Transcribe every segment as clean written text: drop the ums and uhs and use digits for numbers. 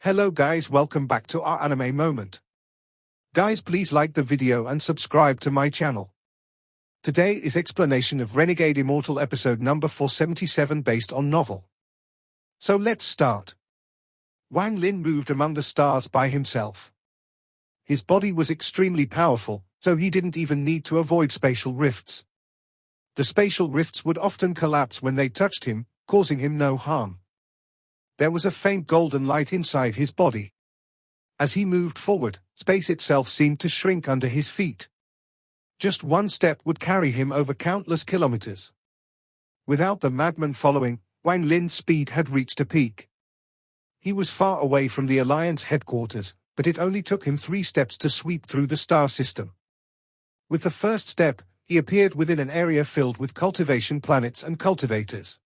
Hello guys, welcome back to our anime moment. Guys, please like the video and subscribe to my channel. Today is explanation of Renegade Immortal episode number 477 based on novel. So let's start. Wang Lin moved among the stars by himself. His body was extremely powerful, so he didn't even need to avoid spatial rifts. The spatial rifts would often collapse when they touched him, causing him no harm. There was a faint golden light inside his body. As he moved forward, space itself seemed to shrink under his feet. Just one step would carry him over countless kilometers. Without the madman following, Wang Lin's speed had reached a peak. He was far away from the Alliance headquarters, but it only took him 3 steps to sweep through the star system. With the first step, he appeared within an area filled with cultivation planets and cultivators.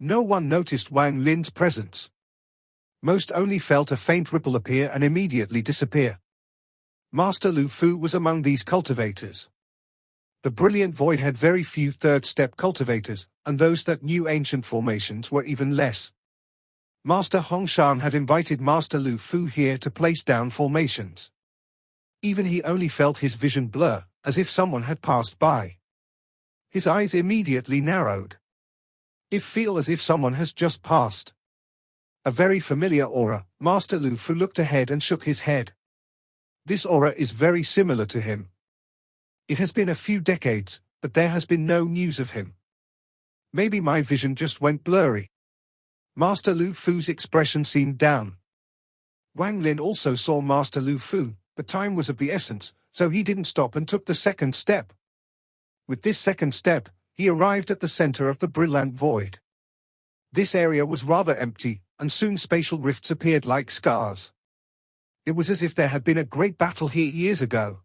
No one noticed Wang Lin's presence. Most only felt a faint ripple appear and immediately disappear. Master Lu Fu was among these cultivators. The brilliant void had very few third-step cultivators, and those that knew ancient formations were even less. Master Hongshan had invited Master Lu Fu here to place down formations. Even he only felt his vision blur, as if someone had passed by. His eyes immediately narrowed. It feel as if someone has just passed. A very familiar aura. Master Lu Fu looked ahead and shook his head. This aura is very similar to him. It has been a few decades, but there has been no news of him. Maybe my vision just went blurry. Master Lu Fu's expression seemed down. Wang Lin also saw Master Lu Fu, but time was of the essence, so he didn't stop and took the second step. With this second step, he arrived at the center of the brilliant void. This area was rather empty, and soon spatial rifts appeared like scars. It was as if there had been a great battle here years ago.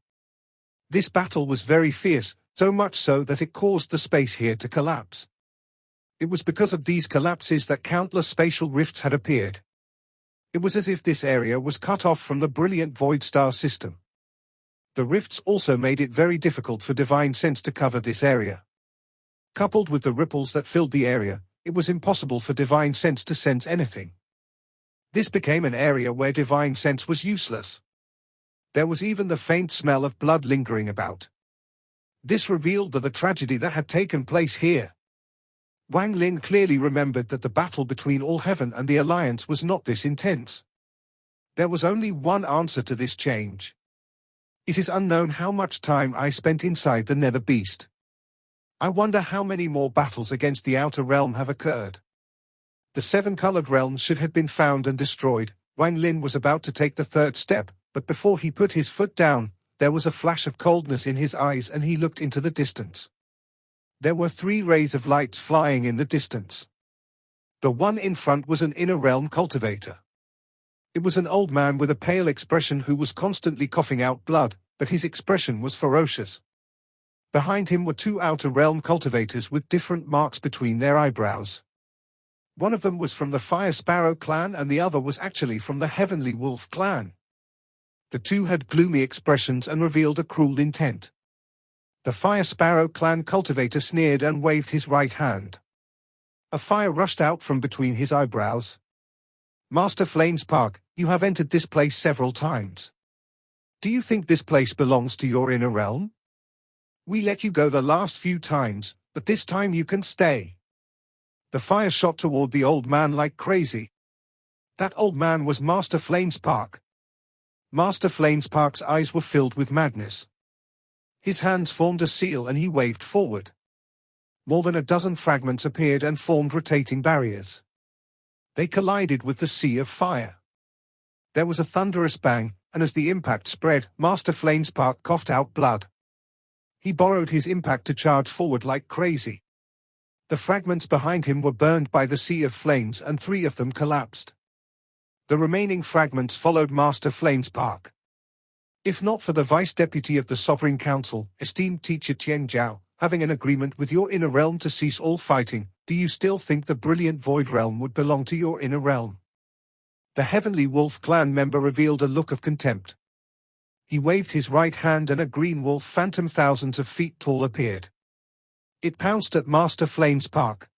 This battle was very fierce, so much so that it caused the space here to collapse. It was because of these collapses that countless spatial rifts had appeared. It was as if this area was cut off from the brilliant void star system. The rifts also made it very difficult for divine sense to cover this area. Coupled with the ripples that filled the area, it was impossible for divine sense to sense anything. This became an area where divine sense was useless. There was even the faint smell of blood lingering about. This revealed the tragedy that had taken place here. Wang Lin clearly remembered that the battle between All Heaven and the Alliance was not this intense. There was only one answer to this change. It is unknown how much time I spent inside the Nether Beast. I wonder how many more battles against the Outer Realm have occurred. The 7 colored realms should have been found and destroyed. Wang Lin was about to take the third step, but before he put his foot down, there was a flash of coldness in his eyes and he looked into the distance. There were 3 rays of lights flying in the distance. The one in front was an inner realm cultivator. It was an old man with a pale expression who was constantly coughing out blood, but his expression was ferocious. Behind him were 2 outer realm cultivators with different marks between their eyebrows. One of them was from the Fire Sparrow clan and the other was actually from the Heavenly Wolf clan. The 2 had gloomy expressions and revealed a cruel intent. The Fire Sparrow clan cultivator sneered and waved his right hand. A fire rushed out from between his eyebrows. Master Flames Park, you have entered this place several times. Do you think this place belongs to your inner realm? We let you go the last few times, but this time you can stay. The fire shot toward the old man like crazy. That old man was Master Flames Park. Master Flames Park's eyes were filled with madness. His hands formed a seal and he waved forward. More than a dozen fragments appeared and formed rotating barriers. They collided with the sea of fire. There was a thunderous bang, and as the impact spread, Master Flames Park coughed out blood. He borrowed his impact to charge forward like crazy. The fragments behind him were burned by the sea of flames and 3 of them collapsed. The remaining fragments followed Master Flames Park. If not for the Vice Deputy of the Sovereign Council, esteemed teacher Tian Zhao, having an agreement with your inner realm to cease all fighting, do you still think the brilliant void realm would belong to your inner realm? The Heavenly Wolf clan member revealed a look of contempt. He waved his right hand and a green wolf phantom thousands of feet tall appeared. It pounced at Master Flames Park.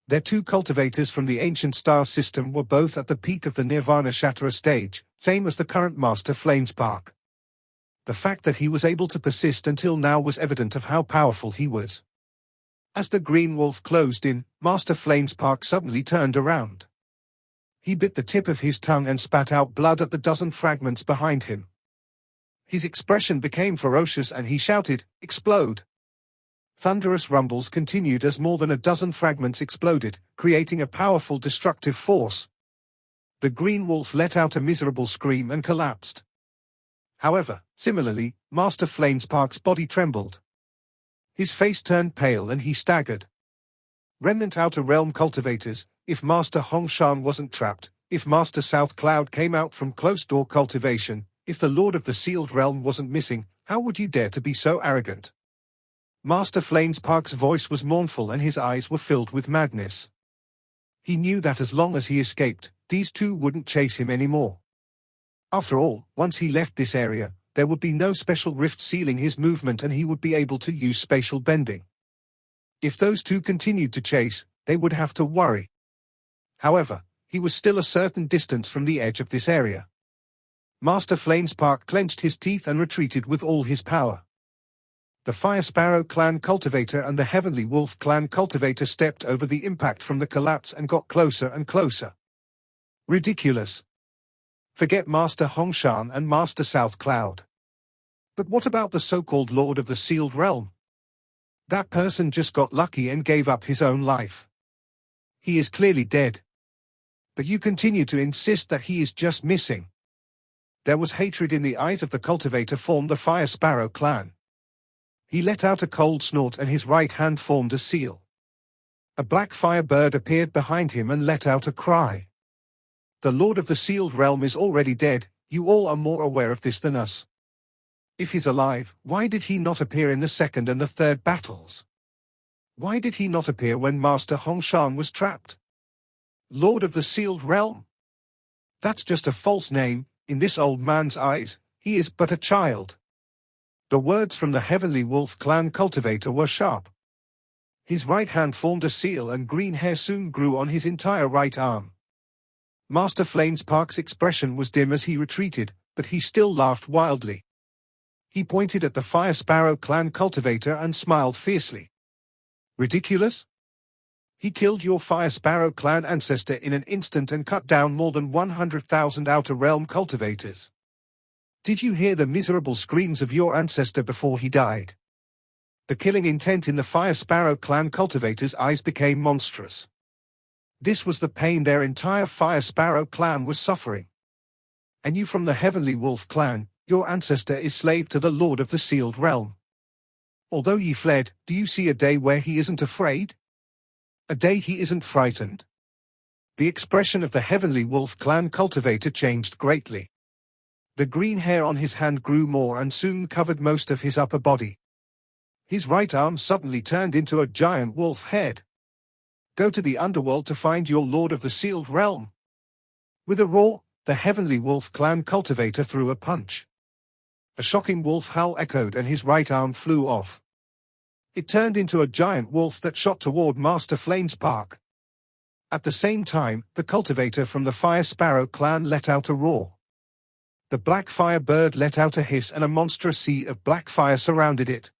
Their two cultivators from the ancient star system were both at the peak of the Nirvana Shatterer stage, same as the current Master Flamespark. The fact that he was able to persist until now was evident of how powerful he was. As the green wolf closed in, Master Flamespark suddenly turned around. He bit the tip of his tongue and spat out blood at the dozen fragments behind him. His expression became ferocious and he shouted, "Explode!" Thunderous rumbles continued as more than a dozen fragments exploded, creating a powerful destructive force. The green wolf let out a miserable scream and collapsed. However, similarly, Master Flamespark's body trembled. His face turned pale and he staggered. Remnant Outer Realm cultivators, if Master Hongshan wasn't trapped, if Master South Cloud came out from closed-door cultivation, if the Lord of the Sealed Realm wasn't missing, how would you dare to be so arrogant? Master Flamespark's voice was mournful and his eyes were filled with madness. He knew that as long as he escaped, these two wouldn't chase him anymore. After all, once he left this area, there would be no special rift sealing his movement and he would be able to use spatial bending. If those two continued to chase, they would have to worry. However, he was still a certain distance from the edge of this area. Master Flamespark clenched his teeth and retreated with all his power. The Fire Sparrow clan cultivator and the Heavenly Wolf clan cultivator stepped over the impact from the collapse and got closer and closer. Ridiculous. Forget Master Hongshan and Master South Cloud. But what about the so-called Lord of the Sealed Realm? That person just got lucky and gave up his own life. He is clearly dead. But you continue to insist that he is just missing. There was hatred in the eyes of the cultivator formed the Fire Sparrow clan. He let out a cold snort and his right hand formed a seal. A black fire bird appeared behind him and let out a cry. The Lord of the Sealed Realm is already dead, you all are more aware of this than us. If he's alive, why did he not appear in the second and the third battles? Why did he not appear when Master Hongshan was trapped? Lord of the Sealed Realm? That's just a false name. In this old man's eyes, he is but a child. The words from the Heavenly Wolf clan cultivator were sharp. His right hand formed a seal and green hair soon grew on his entire right arm. Master Flamespark's expression was dim as he retreated, but he still laughed wildly. He pointed at the Fire Sparrow clan cultivator and smiled fiercely. Ridiculous? He killed your Fire Sparrow clan ancestor in an instant and cut down more than 100,000 Outer Realm cultivators. Did you hear the miserable screams of your ancestor before he died? The killing intent in the Fire Sparrow clan cultivators' eyes became monstrous. This was the pain their entire Fire Sparrow clan was suffering. And you from the Heavenly Wolf clan, your ancestor is slave to the Lord of the Sealed Realm. Although ye fled, do you see a day where he isn't afraid? A day he isn't frightened? The expression of the Heavenly Wolf clan cultivator changed greatly. The green hair on his hand grew more and soon covered most of his upper body. His right arm suddenly turned into a giant wolf head. Go to the underworld to find your Lord of the Sealed Realm. With a roar, the Heavenly Wolf clan cultivator threw a punch. A shocking wolf howl echoed and his right arm flew off. It turned into a giant wolf that shot toward Master Flamespark. At the same time, the cultivator from the Fire Sparrow clan let out a roar. The black fire bird let out a hiss and a monstrous sea of black fire surrounded it.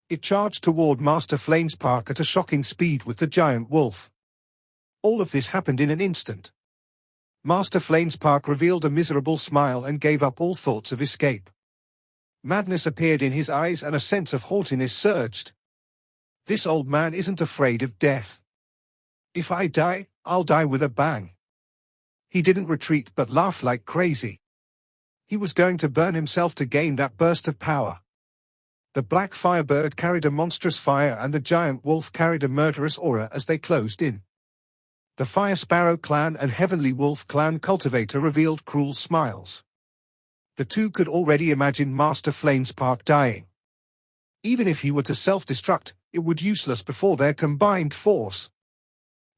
It charged toward Master Flamespark at a shocking speed with the giant wolf. All of this happened in an instant. Master Flamespark revealed a miserable smile and gave up all thoughts of escape. Madness appeared in his eyes and a sense of haughtiness surged. This old man isn't afraid of death. If I die, I'll die with a bang. He didn't retreat but laughed like crazy. He was going to burn himself to gain that burst of power. The black firebird carried a monstrous fire and the giant wolf carried a murderous aura as they closed in. The Fire Sparrow clan and Heavenly Wolf clan cultivator revealed cruel smiles. The two could already imagine Master Flamespark dying. Even if he were to self-destruct, it would be useless before their combined force.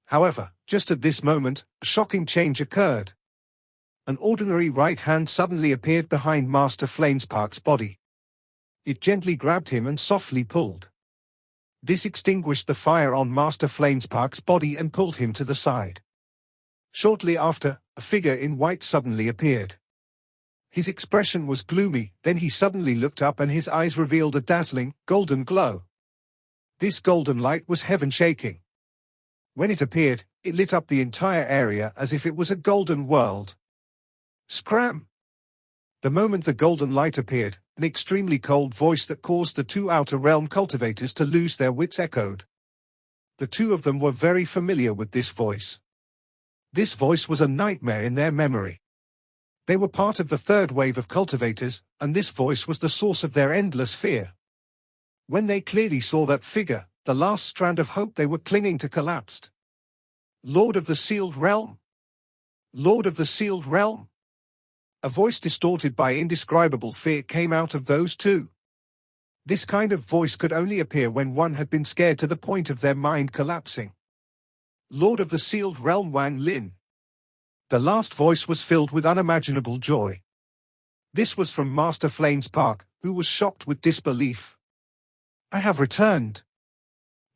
However, just at this moment, a shocking change occurred. An ordinary right hand suddenly appeared behind Master Flamespark's body. It gently grabbed him and softly pulled. This extinguished the fire on Master Flamespark's body and pulled him to the side. Shortly after, a figure in white suddenly appeared. His expression was gloomy, then he suddenly looked up and his eyes revealed a dazzling, golden glow. This golden light was heaven shaking. When it appeared, it lit up the entire area as if it was a golden world. Scram! The moment the golden light appeared, an extremely cold voice that caused the two Outer Realm cultivators to lose their wits echoed. The two of them were very familiar with this voice. This voice was a nightmare in their memory. They were part of the third wave of cultivators, and this voice was the source of their endless fear. When they clearly saw that figure, the last strand of hope they were clinging to collapsed. Lord of the Sealed Realm? Lord of the Sealed Realm? A voice distorted by indescribable fear came out of those two. This kind of voice could only appear when one had been scared to the point of their mind collapsing. Lord of the Sealed Realm Wang Lin. The last voice was filled with unimaginable joy. This was from Master Flamespark, who was shocked with disbelief. I have returned.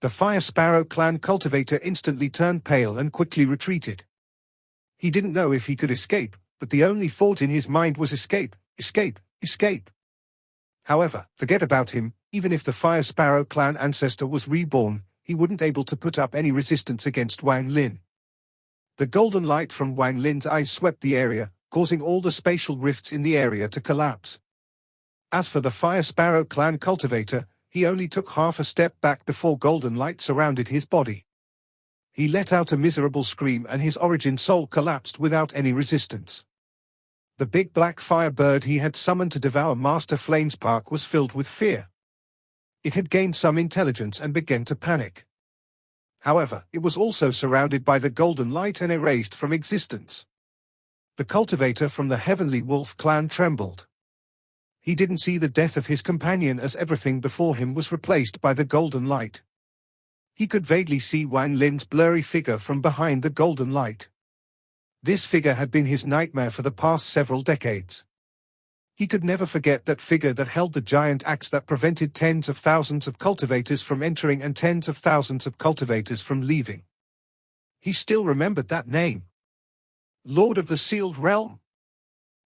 The Fire Sparrow clan cultivator instantly turned pale and quickly retreated. He didn't know if he could escape, but the only thought in his mind was escape, escape, escape. However, forget about him, even if the Fire Sparrow clan ancestor was reborn, he wouldn't able to put up any resistance against Wang Lin. The golden light from Wang Lin's eyes swept the area, causing all the spatial rifts in the area to collapse. As for the Fire Sparrow clan cultivator, he only took half a step back before golden light surrounded his body. He let out a miserable scream and his origin soul collapsed without any resistance. The big black fire bird he had summoned to devour Master Flamespark was filled with fear. It had gained some intelligence and began to panic. However, it was also surrounded by the golden light and erased from existence. The cultivator from the Heavenly Wolf clan trembled. He didn't see the death of his companion as everything before him was replaced by the golden light. He could vaguely see Wang Lin's blurry figure from behind the golden light. This figure had been his nightmare for the past several decades. He could never forget that figure that held the giant axe that prevented tens of thousands of cultivators from entering and tens of thousands of cultivators from leaving. He still remembered that name. Lord of the Sealed Realm?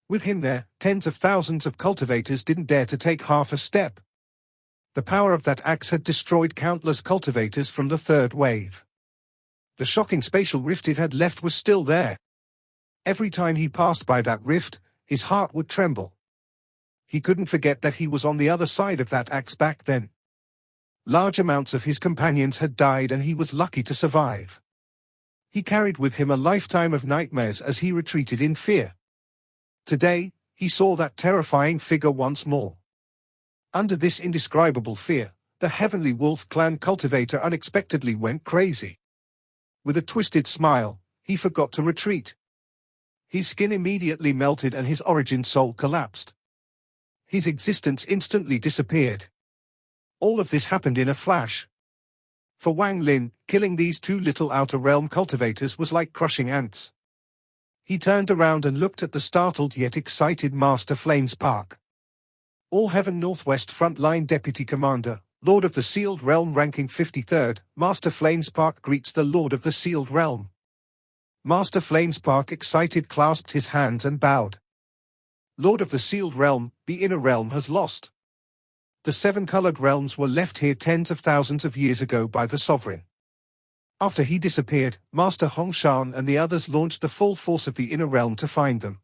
With him there, tens of thousands of cultivators didn't dare to take half a step. The power of that axe had destroyed countless cultivators from the third wave. The shocking spatial rift it had left was still there. Every time he passed by that rift, his heart would tremble. He couldn't forget that he was on the other side of that axe back then. Large amounts of his companions had died and he was lucky to survive. He carried with him a lifetime of nightmares as he retreated in fear. Today, he saw that terrifying figure once more. Under this indescribable fear, the Heavenly Wolf clan cultivator unexpectedly went crazy. With a twisted smile, he forgot to retreat. His skin immediately melted and his origin soul collapsed. His existence instantly disappeared. All of this happened in a flash. For Wang Lin, killing these two little Outer Realm cultivators was like crushing ants. He turned around and looked at the startled yet excited Master Flamespark. All Heaven Northwest Frontline Deputy Commander, Lord of the Sealed Realm ranking 53rd, Master Flamespark greets the Lord of the Sealed Realm. Master Flamespark excited clasped his hands and bowed. Lord of the Sealed Realm, the Inner Realm has lost. The 7 colored realms were left here tens of thousands of years ago by the Sovereign. After he disappeared, Master Hongshan and the others launched the full force of the Inner Realm to find them.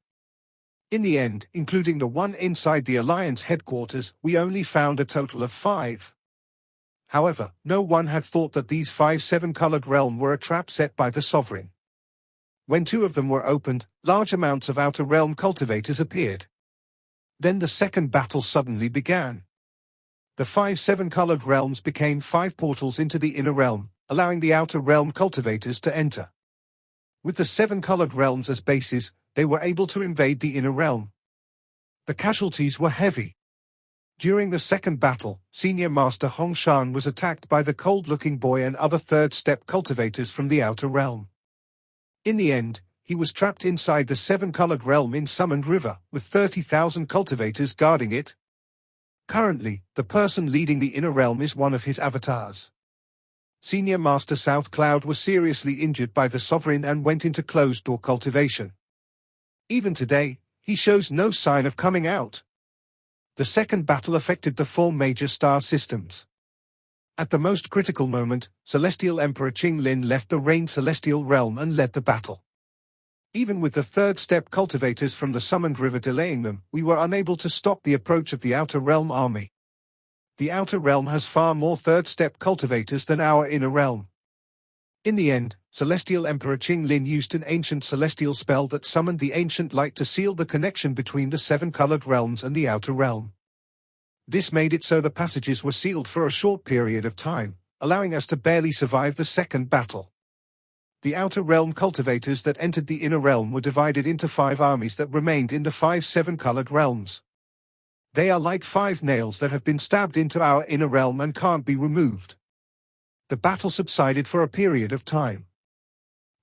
In the end, including the one inside the Alliance headquarters, we only found a total of 5. However, no one had thought that these 5 7-colored realms were a trap set by the Sovereign. When 2 of them were opened, large amounts of Outer Realm cultivators appeared. Then the second battle suddenly began. The 5 7-colored realms became 5 portals into the Inner Realm, allowing the Outer Realm cultivators to enter. With the 7 colored realms as bases, they were able to invade the Inner Realm. The casualties were heavy. During the second battle, Senior Master Hongshan was attacked by the cold-looking boy and other third-step cultivators from the Outer Realm. In the end, he was trapped inside the 7-colored realm in Summoned River, with 30,000 cultivators guarding it. Currently, the person leading the Inner Realm is one of his avatars. Senior Master South Cloud was seriously injured by the Sovereign and went into closed-door cultivation. Even today, he shows no sign of coming out. The second battle affected the 4 major star systems. At the most critical moment, Celestial Emperor Qing Lin left the Rain Celestial Realm and led the battle. Even with the third step cultivators from the Summoned River delaying them, we were unable to stop the approach of the Outer Realm army. The Outer Realm has far more third step cultivators than our Inner Realm. In the end, Celestial Emperor Qing Lin used an ancient celestial spell that summoned the ancient light to seal the connection between the 7 colored realms and the Outer Realm. This made it so the passages were sealed for a short period of time, allowing us to barely survive the second battle. The Outer Realm cultivators that entered the Inner Realm were divided into 5 armies that remained in the 5 7-colored realms. They are like 5 nails that have been stabbed into our Inner Realm and can't be removed. The battle subsided for a period of time.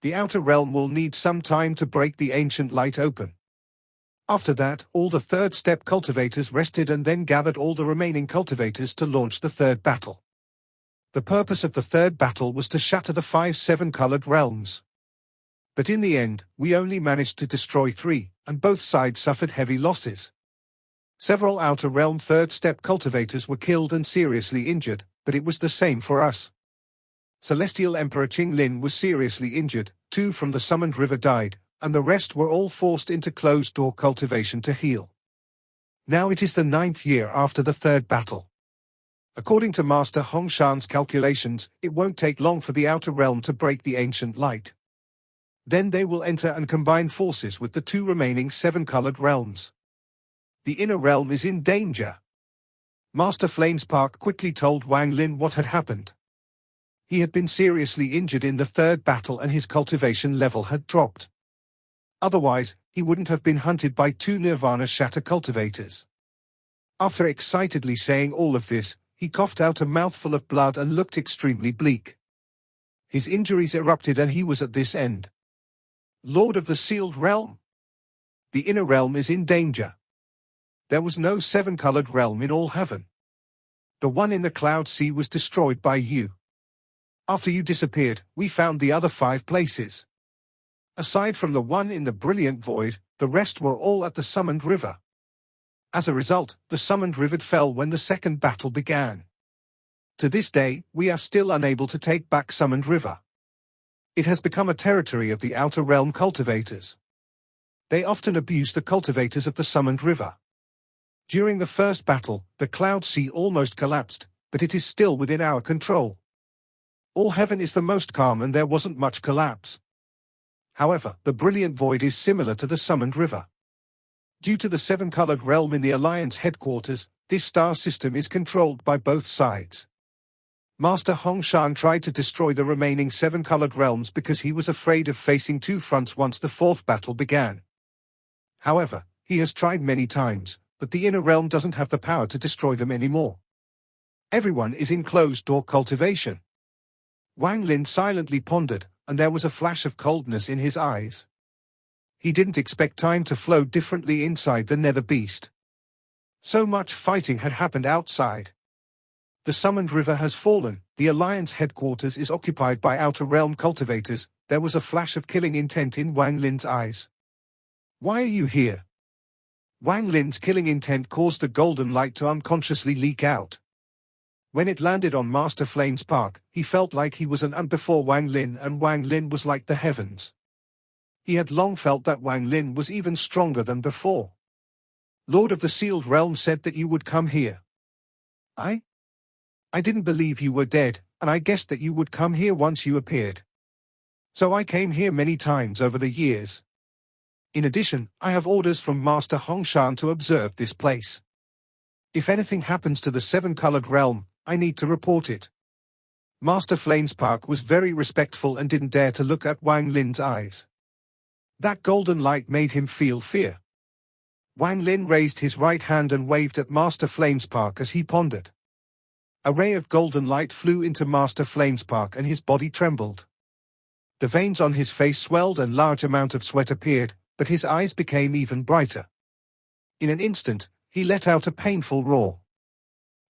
The Outer Realm will need some time to break the ancient light open. After that, all the third step cultivators rested and then gathered all the remaining cultivators to launch the third battle. The purpose of the third battle was to shatter the 5 7-colored realms. But in the end, we only managed to destroy 3, and both sides suffered heavy losses. Several Outer Realm third step cultivators were killed and seriously injured, but it was the same for us. Celestial Emperor Qing Lin was seriously injured, 2 from the Summoned River died, and the rest were all forced into closed-door cultivation to heal. Now it is the 9th year after the third battle. According to Master Hongshan's calculations, it won't take long for the Outer Realm to break the ancient light. Then they will enter and combine forces with the 2 remaining 7-colored realms. The Inner Realm is in danger. Master Flamespark quickly told Wang Lin what had happened. He had been seriously injured in the third battle and his cultivation level had dropped. Otherwise, he wouldn't have been hunted by 2 Nirvana Shatter cultivators. After excitedly saying all of this, he coughed out a mouthful of blood and looked extremely bleak. His injuries erupted and he was at this end. Lord of the Sealed Realm? The Inner Realm is in danger. There was no 7-colored realm in all heaven. The one in the Cloud Sea was destroyed by you. After you disappeared, we found the other 5 places. Aside from the one in the Brilliant Void, the rest were all at the Summoned River. As a result, the Summoned River fell when the second battle began. To this day, we are still unable to take back Summoned River. It has become a territory of the Outer Realm cultivators. They often abuse the cultivators of the Summoned River. During the first battle, the Cloud Sea almost collapsed, but it is still within our control. All heaven is the most calm and there wasn't much collapse. However, the Brilliant Void is similar to the Summoned River. Due to the 7-colored realm in the Alliance headquarters, this star system is controlled by both sides. Master Hongshan tried to destroy the remaining 7-colored realms because he was afraid of facing 2 fronts once the 4th battle began. However, he has tried many times, but the Inner Realm doesn't have the power to destroy them anymore. Everyone is in closed-door cultivation. Wang Lin silently pondered, and there was a flash of coldness in his eyes. He didn't expect time to flow differently inside the Nether Beast. So much fighting had happened outside. The Summoned River has fallen, the Alliance headquarters is occupied by Outer Realm cultivators. There was a flash of killing intent in Wang Lin's eyes. Why are you here? Wang Lin's killing intent caused the golden light to unconsciously leak out. When it landed on Master Flamespark, he felt like he was an ant before Wang Lin and Wang Lin was like the heavens. He had long felt that Wang Lin was even stronger than before. Lord of the Sealed Realm said that you would come here. I didn't believe you were dead, and I guessed that you would come here once you appeared. So I came here many times over the years. In addition, I have orders from Master Hongshan to observe this place. If anything happens to the 7-colored realm, I need to report it. Master Flamespark was very respectful and didn't dare to look at Wang Lin's eyes. That golden light made him feel fear. Wang Lin raised his right hand and waved at Master Flamespark as he pondered. A ray of golden light flew into Master Flamespark and his body trembled. The veins on his face swelled and large amount of sweat appeared, but his eyes became even brighter. In an instant, he let out a painful roar.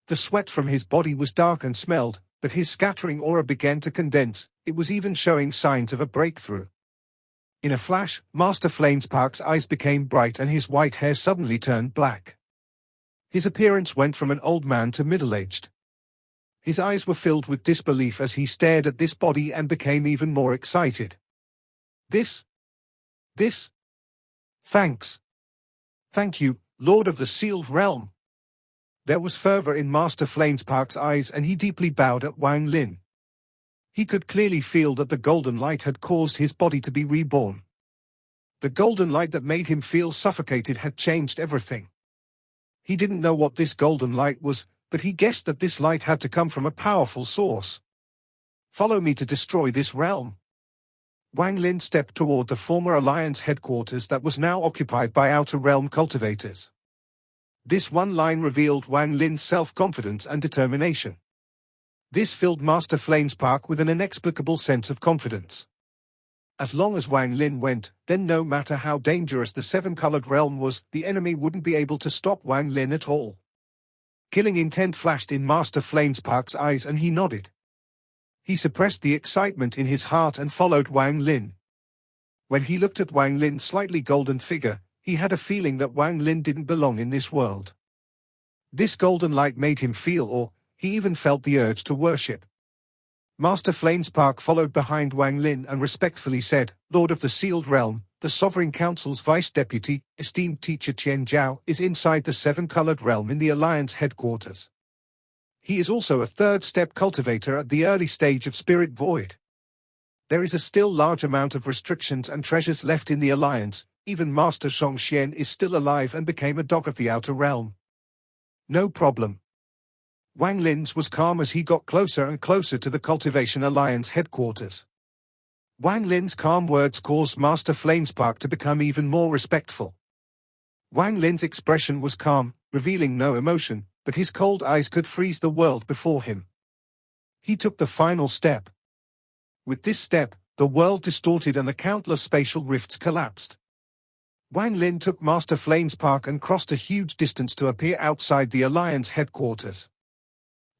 The sweat from his body was dark and smelled, But his scattering aura began to condense, it was even showing signs of a breakthrough. In a flash, Master Flamespark's eyes became bright and his white hair suddenly turned black. His appearance went from an old man to middle-aged. His eyes were filled with disbelief as he stared at this body and became even more excited. This. Thanks. Thank you, Lord of the Sealed Realm. There was fervor in Master Flamespark's eyes and he deeply bowed at Wang Lin. He could clearly feel that the golden light had caused his body to be reborn. The golden light that made him feel suffocated had changed everything. He didn't know what this golden light was, but he guessed that this light had to come from a powerful source. Follow me to destroy this realm. Wang Lin stepped toward the former Alliance headquarters that was now occupied by Outer Realm cultivators. This one line revealed Wang Lin's self-confidence and determination. This filled Master Flamespark with an inexplicable sense of confidence. As long as Wang Lin went, then no matter how dangerous the seven-colored realm was, the enemy wouldn't be able to stop Wang Lin at all. Killing intent flashed in Master Flamespark's eyes and he nodded. He suppressed the excitement in his heart and followed Wang Lin. When he looked at Wang Lin's slightly golden figure, he had a feeling that Wang Lin didn't belong in this world. This golden light made him feel awe, he even felt the urge to worship. Master Flamespark followed behind Wang Lin and respectfully said, Lord of the Sealed Realm, the Sovereign Council's Vice Deputy, esteemed teacher Qian Zhao, is inside the seven-colored realm in the Alliance headquarters. He is also a third-step cultivator at the early stage of Spirit Void. There is a still large amount of restrictions and treasures left in the Alliance, even Master Zhongxian is still alive and became a dog of the Outer Realm. No problem. Wang Lin's was calm as he got closer and closer to the Cultivation Alliance headquarters. Wang Lin's calm words caused Master Flamespark to become even more respectful. Wang Lin's expression was calm, revealing no emotion, but his cold eyes could freeze the world before him. He took the final step. With this step, the world distorted and the countless spatial rifts collapsed. Wang Lin took Master Flamespark and crossed a huge distance to appear outside the Alliance headquarters.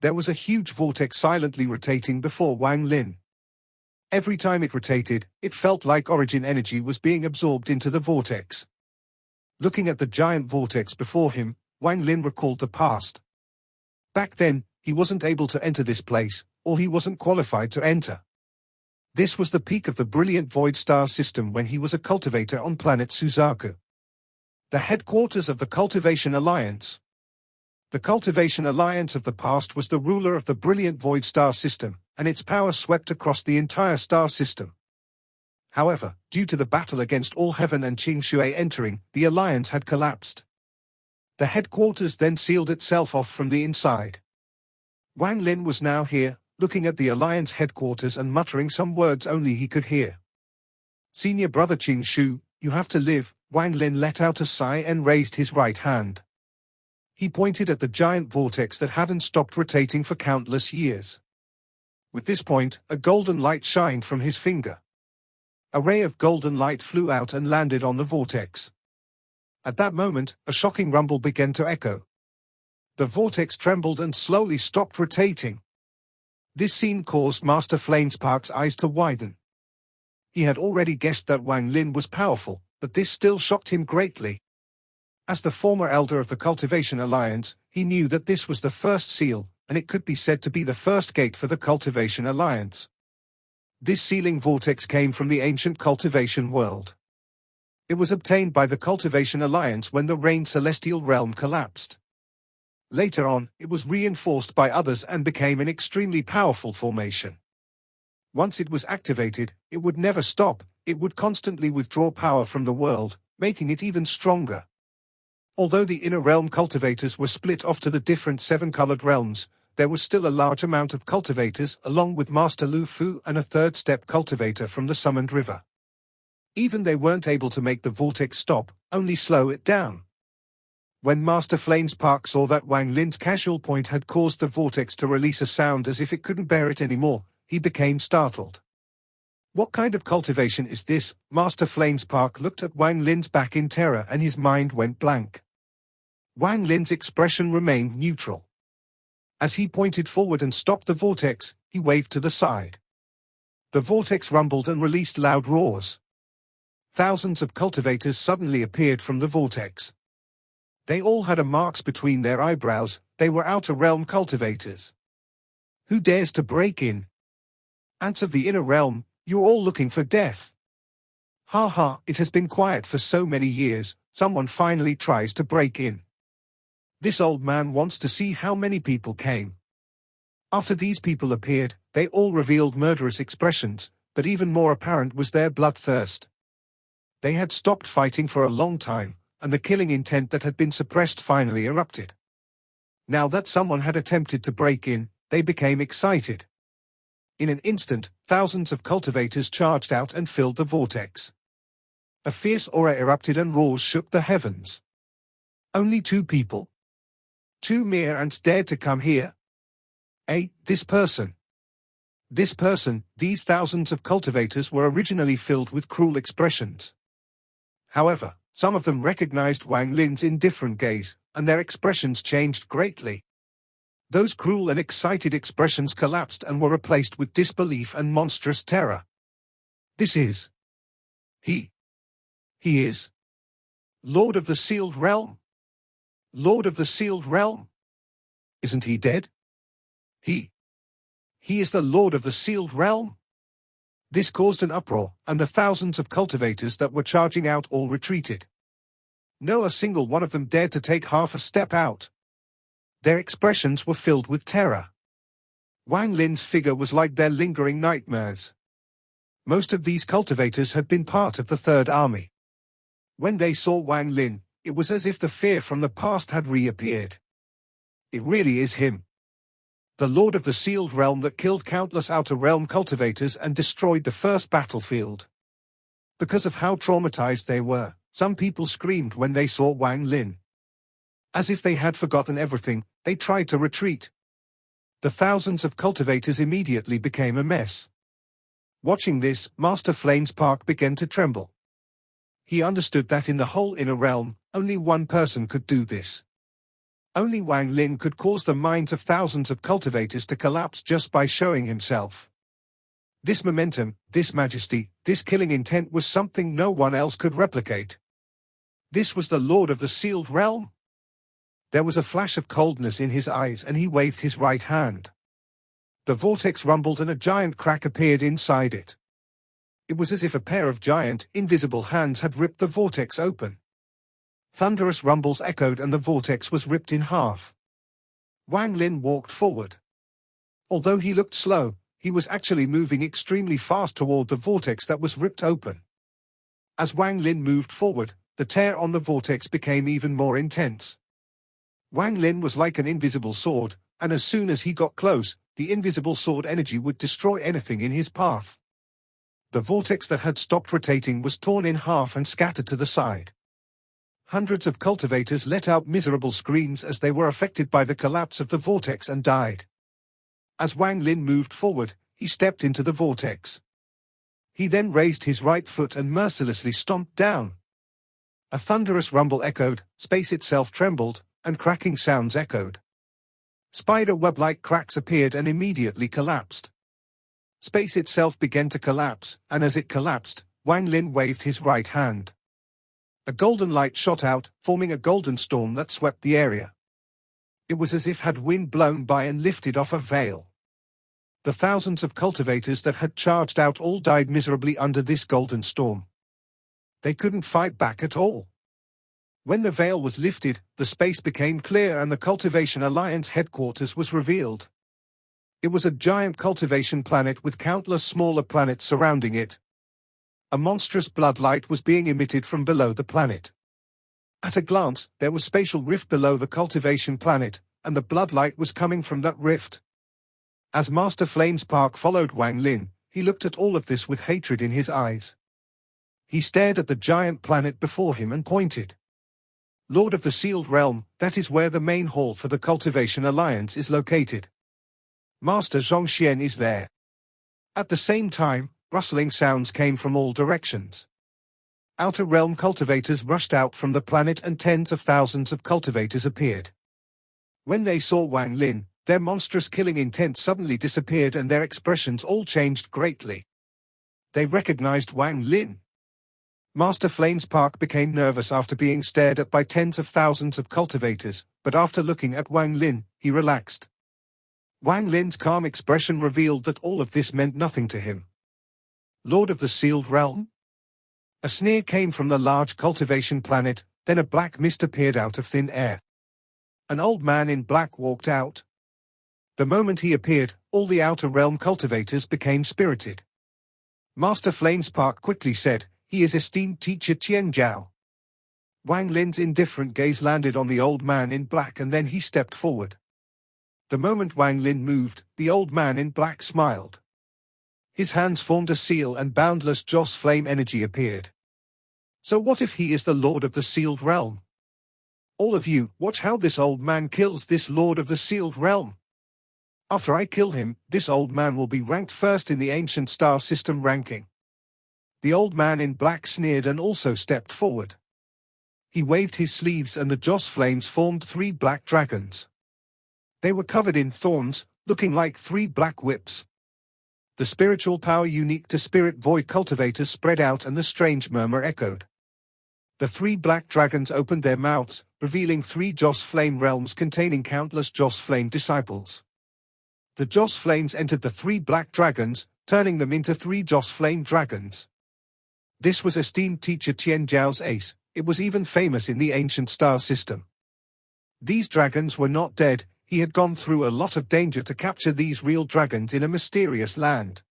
There was a huge vortex silently rotating before Wang Lin. Every time it rotated, it felt like origin energy was being absorbed into the vortex. Looking at the giant vortex before him, Wang Lin recalled the past. Back then, he wasn't able to enter this place, or he wasn't qualified to enter. This was the peak of the brilliant Void Star system when he was a cultivator on planet Suzaku. The headquarters of the Cultivation Alliance. The Cultivation Alliance of the past was the ruler of the brilliant Void Star system, and its power swept across the entire star system. However, due to the battle against All Heaven and Qing Shui entering, the alliance had collapsed. The headquarters then sealed itself off from the inside. Wang Lin was now here, looking at the alliance headquarters and muttering some words only he could hear. Senior brother Qing Shu, you have to live. Wang Lin let out a sigh and raised his right hand. He pointed at the giant vortex that hadn't stopped rotating for countless years. With this point, a golden light shined from his finger. A ray of golden light flew out and landed on the vortex. At that moment, a shocking rumble began to echo. The vortex trembled and slowly stopped rotating. This scene caused Master Flamespark's eyes to widen. He had already guessed that Wang Lin was powerful, but this still shocked him greatly. As the former elder of the Cultivation Alliance, he knew that this was the first seal, and it could be said to be the first gate for the Cultivation Alliance. This sealing vortex came from the ancient cultivation world. It was obtained by the Cultivation Alliance when the Rain Celestial Realm collapsed. Later on, it was reinforced by others and became an extremely powerful formation. Once it was activated, it would never stop, it would constantly withdraw power from the world, making it even stronger. Although the inner realm cultivators were split off to the different seven-colored realms, there was still a large amount of cultivators along with Master Lu Fu and a third-step cultivator from the Summoned River. Even they weren't able to make the vortex stop, only slow it down. When Master Flamespark saw that Wang Lin's casual point had caused the vortex to release a sound as if it couldn't bear it anymore, he became startled. What kind of cultivation is this? Master Flamespark looked at Wang Lin's back in terror and his mind went blank. Wang Lin's expression remained neutral. As he pointed forward and stopped the vortex, he waved to the side. The vortex rumbled and released loud roars. Thousands of cultivators suddenly appeared from the vortex. They all had marks between their eyebrows. They were outer realm cultivators. Who dares to break in? Ants of the inner realm, you're all looking for death. Ha ha, it has been quiet for so many years, someone finally tries to break in. This old man wants to see how many people came. After these people appeared, they all revealed murderous expressions, but even more apparent was their bloodthirst. They had stopped fighting for a long time, and the killing intent that had been suppressed finally erupted. Now that someone had attempted to break in, they became excited. In an instant, thousands of cultivators charged out and filled the vortex. A fierce aura erupted and roars shook the heavens. Only 2 people? 2 mere ants dared to come here? This person. These thousands of cultivators were originally filled with cruel expressions. However, some of them recognized Wang Lin's indifferent gaze, and their expressions changed greatly. Those cruel and excited expressions collapsed and were replaced with disbelief and monstrous terror. This is... He is... Lord of the Sealed Realm? Lord of the Sealed Realm? Isn't he dead? He is the Lord of the Sealed Realm? This caused an uproar, and the thousands of cultivators that were charging out all retreated. No, a single one of them dared to take half a step out. Their expressions were filled with terror. Wang Lin's figure was like their lingering nightmares. Most of these cultivators had been part of the Third Army. When they saw Wang Lin, it was as if the fear from the past had reappeared. It really is him. The Lord of the Sealed Realm that killed countless Outer Realm cultivators and destroyed the first battlefield. Because of how traumatized they were, some people screamed when they saw Wang Lin. As if they had forgotten everything, they tried to retreat. The thousands of cultivators immediately became a mess. Watching this, Master Flame's Park began to tremble. He understood that in the whole Inner Realm, only one person could do this. Only Wang Lin could cause the minds of thousands of cultivators to collapse just by showing himself. This momentum, this majesty, this killing intent was something no one else could replicate. This was the Lord of the Sealed Realm? There was a flash of coldness in his eyes and he waved his right hand. The vortex rumbled and a giant crack appeared inside it. It was as if a pair of giant, invisible hands had ripped the vortex open. Thunderous rumbles echoed and the vortex was ripped in half. Wang Lin walked forward. Although he looked slow, he was actually moving extremely fast toward the vortex that was ripped open. As Wang Lin moved forward, the tear on the vortex became even more intense. Wang Lin was like an invisible sword, and as soon as he got close, the invisible sword energy would destroy anything in his path. The vortex that had stopped rotating was torn in half and scattered to the side. Hundreds of cultivators let out miserable screams as they were affected by the collapse of the vortex and died. As Wang Lin moved forward, he stepped into the vortex. He then raised his right foot and mercilessly stomped down. A thunderous rumble echoed, space itself trembled, and cracking sounds echoed. Spider web-like cracks appeared and immediately collapsed. Space itself began to collapse, and as it collapsed, Wang Lin waved his right hand. A golden light shot out, forming a golden storm that swept the area. It was as if had wind blown by and lifted off a veil. The thousands of cultivators that had charged out all died miserably under this golden storm. They couldn't fight back at all. When the veil was lifted, the space became clear and the Cultivation Alliance headquarters was revealed. It was a giant cultivation planet with countless smaller planets surrounding it. A monstrous blood light was being emitted from below the planet. At a glance, there was a spatial rift below the cultivation planet, and the blood light was coming from that rift. As Master Flame's Park followed Wang Lin, he looked at all of this with hatred in his eyes. He stared at the giant planet before him and pointed. Lord of the Sealed Realm, that is where the main hall for the Cultivation Alliance is located. Master Zhongxian is there. At the same time, rustling sounds came from all directions. Outer Realm cultivators rushed out from the planet and tens of thousands of cultivators appeared. When they saw Wang Lin, Their monstrous killing intent suddenly disappeared and their expressions all changed greatly. They recognized Wang Lin. Master Flame's Park became nervous after being stared at by tens of thousands of cultivators, but after looking at Wang Lin, he relaxed. Wang Lin's calm expression revealed that all of this meant nothing to him. Lord of the Sealed Realm? A sneer came from the large cultivation planet, then a black mist appeared out of thin air. An old man in black walked out. The moment he appeared, all the Outer Realm cultivators became spirited. Master Flame's Park quickly said, "He is esteemed teacher Qian Zhao." Wang Lin's indifferent gaze landed on the old man in black and then he stepped forward. The moment Wang Lin moved, the old man in black smiled. His hands formed a seal and boundless Joss flame energy appeared. So what if he is the Lord of the Sealed Realm? All of you, watch how this old man kills this Lord of the Sealed Realm. After I kill him, this old man will be ranked first in the ancient star system ranking. The old man in black sneered and also stepped forward. He waved his sleeves and the Joss flames formed 3 black dragons. They were covered in thorns, looking like 3 black whips. The spiritual power unique to spirit void cultivators spread out and the strange murmur echoed. The 3 black dragons opened their mouths, revealing 3 Joss flame realms containing countless Joss flame disciples. The Joss flames entered the 3 black dragons, turning them into 3 Joss flame dragons. This was esteemed teacher Qian Zhao's ace. It was even famous in the ancient star system. These dragons were not dead. He had gone through a lot of danger to capture these real dragons in a mysterious land.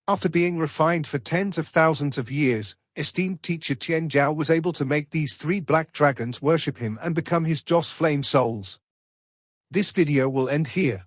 After being refined for tens of thousands of years, esteemed teacher Qian Zhao was able to make these 3 black dragons worship him and become his Joss flame souls. This video will end here.